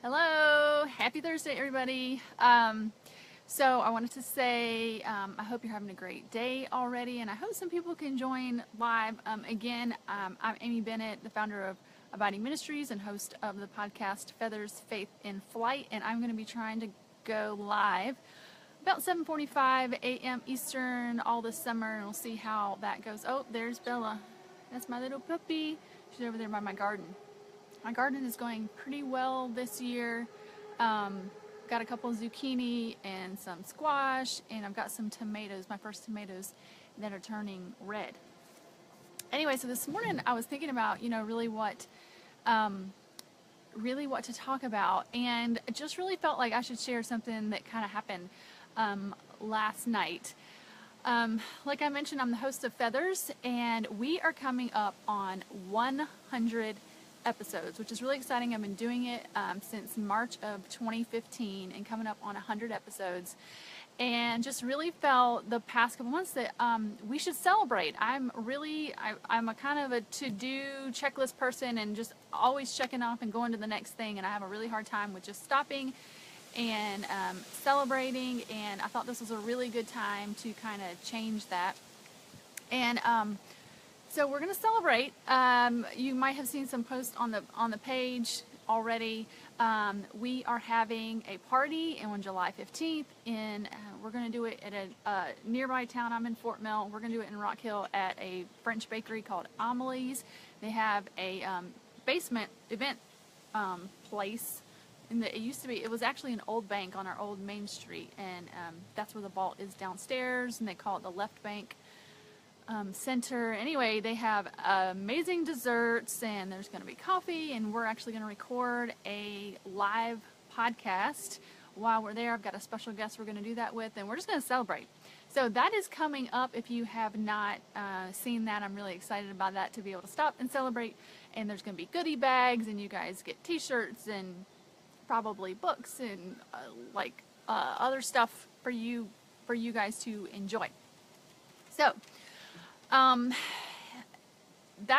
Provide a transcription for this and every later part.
Hello, happy Thursday, everybody. So I wanted to say I hope you're having a great day already, and I hope some people can join live. I'm Amy Bennett, the founder of Abiding Ministries and host of the podcast Feathers, Faith in Flight, and I'm going to be trying to go live about 7:45 a.m. Eastern all this summer, and we'll see how that goes. Oh, there's Bella. That's my little puppy. She's over there by my garden. My garden is going pretty well this year. Got a couple of zucchini and some squash, and I've got some tomatoes, my first tomatoes that are turning red. Anyway, so this morning I was thinking about, really what to talk about, and I just really felt like I should share something that kind of happened last night. Like I mentioned, I'm the host of Feathers, and we are coming up on 100 episodes, which is really exciting. I've been doing it since March of 2015 and coming up on 100 episodes, and just really felt the past couple months that we should celebrate. I'm a kind of a to-do checklist person and just always checking off and going to the next thing, and I have a really hard time with just stopping and celebrating, and I thought this was a really good time to kind of change that. And so we're going to celebrate. You might have seen some posts on the page already. We are having a party on July 15th, and we're going to do it at a nearby town. I'm in Fort Mill. We're going to do it in Rock Hill at a French bakery called Amelie's. They have a basement event place. It was actually an old bank on our old Main Street, and that's where the vault is downstairs, and they call it the Left Bank Center. Anyway, they have amazing desserts, and there's going to be coffee, and we're actually going to record a live podcast while we're there. I've got a special guest we're going to do that with, and we're just going to celebrate. So that is coming up. If you have not seen that, I'm really excited about that, to be able to stop and celebrate. And there's going to be goodie bags, and you guys get t-shirts and probably books and other stuff for you guys to enjoy. So that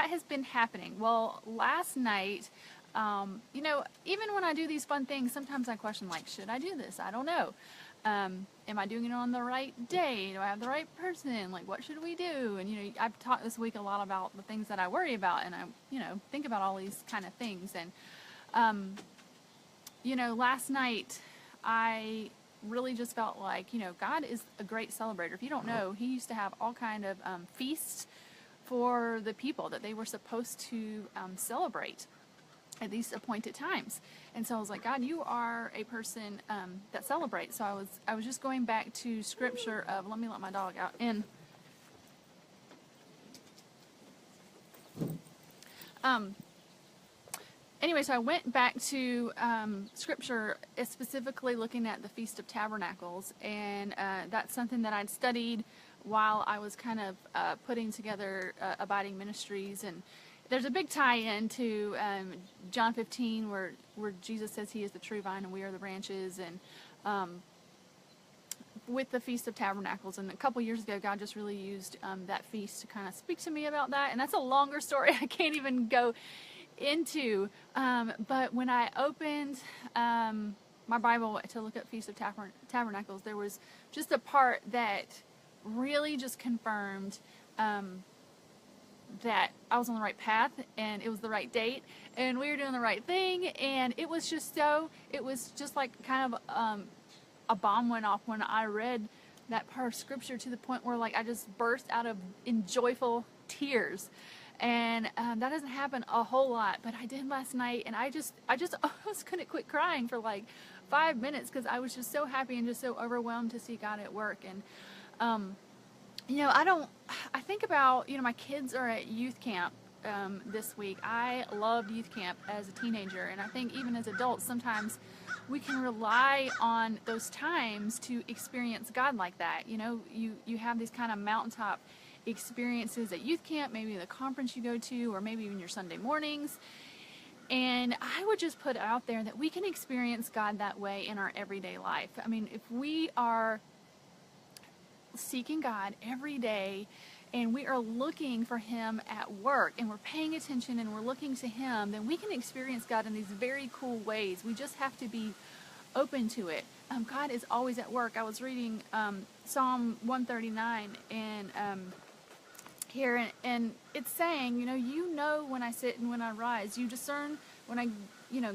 has been happening. Well, last night, even when I do these fun things, sometimes I question, should I do this? I don't know. Am I doing it on the right day? Do I have the right person? What should we do? And, I've talked this week a lot about the things that I worry about, and I, think about all these kind of things. And, last night, I really just felt like, God is a great celebrator. If you don't know, He used to have all kind of feasts for the people that they were supposed to celebrate at these appointed times. And so I was like, God, you are a person that celebrates. So I was just going back to scripture of, let me let my dog out in. Anyway, so I went back to scripture, specifically looking at the Feast of Tabernacles, and that's something that I'd studied while I was kind of putting together Abiding Ministries. And there's a big tie-in to John 15, where Jesus says He is the true vine and we are the branches, and with the Feast of Tabernacles. And a couple years ago, God just really used that feast to kind of speak to me about that, and that's a longer story I can't even go into, but when I opened my Bible to look at Feast of Tabernacles, there was just a part that really just confirmed that I was on the right path, and it was the right date, and we were doing the right thing. And it was just like kind of a bomb went off when I read that part of scripture, to the point where I just burst out in joyful tears. And that doesn't happen a whole lot, but I did last night, and I just almost couldn't quit crying for 5 minutes, because I was just so happy and just so overwhelmed to see God at work. And I think about, my kids are at youth camp this week. I loved youth camp as a teenager, and I think even as adults, sometimes we can rely on those times to experience God like that. You have these kind of mountaintop experiences at youth camp, maybe the conference you go to, or maybe even your Sunday mornings. And I would just put out there that we can experience God that way in our everyday life. I mean, if we are seeking God every day and we are looking for Him at work, and we're paying attention and we're looking to Him, then we can experience God in these very cool ways. We just have to be open to it. God is always at work. I was reading Psalm 139 and here, and it's saying, you know when I sit and when I rise. You discern when I,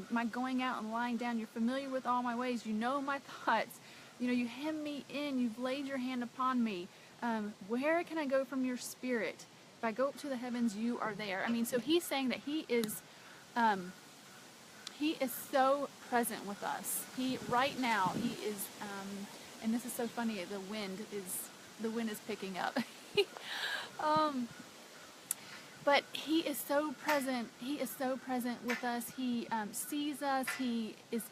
my going out and lying down. You're familiar with all my ways. You know my thoughts. You hem me in. You've laid your hand upon me. Where can I go from your spirit? If I go up to the heavens, you are there. I mean, so he's saying that he is so present with us. Right now, he is, and this is so funny, the wind is picking up. But he is so present. He is so present with us. He sees us. He is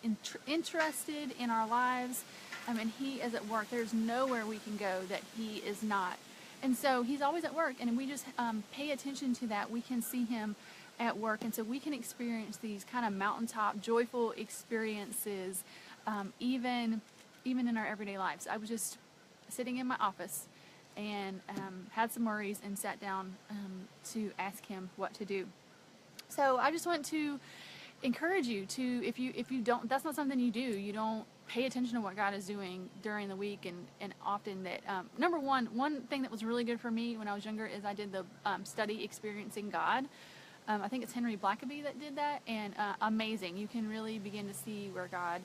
interested in our lives. And he is at work. There's nowhere we can go that he is not. And so he's always at work. And if we just pay attention to that, we can see him at work. And so we can experience these kind of mountaintop, joyful experiences, even in our everyday lives. I was just sitting in my office and had some worries and sat down to ask him what to do. So I just want to encourage you to, if you don't, that's not something you don't pay attention to what God is doing during the week, and often that, number one thing that was really good for me when I was younger is I did the study Experiencing God. I think it's Henry Blackaby that did that, and amazing. You can really begin to see where God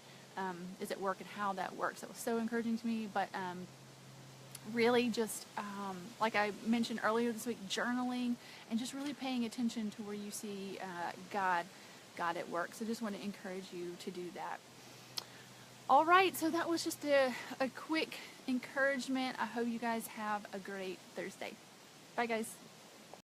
is at work and how that works. It was so encouraging to me, but really just, like I mentioned earlier this week, journaling and just really paying attention to where you see God at work. So just want to encourage you to do that. All right, so that was just a quick encouragement. I hope you guys have a great Thursday. Bye, guys.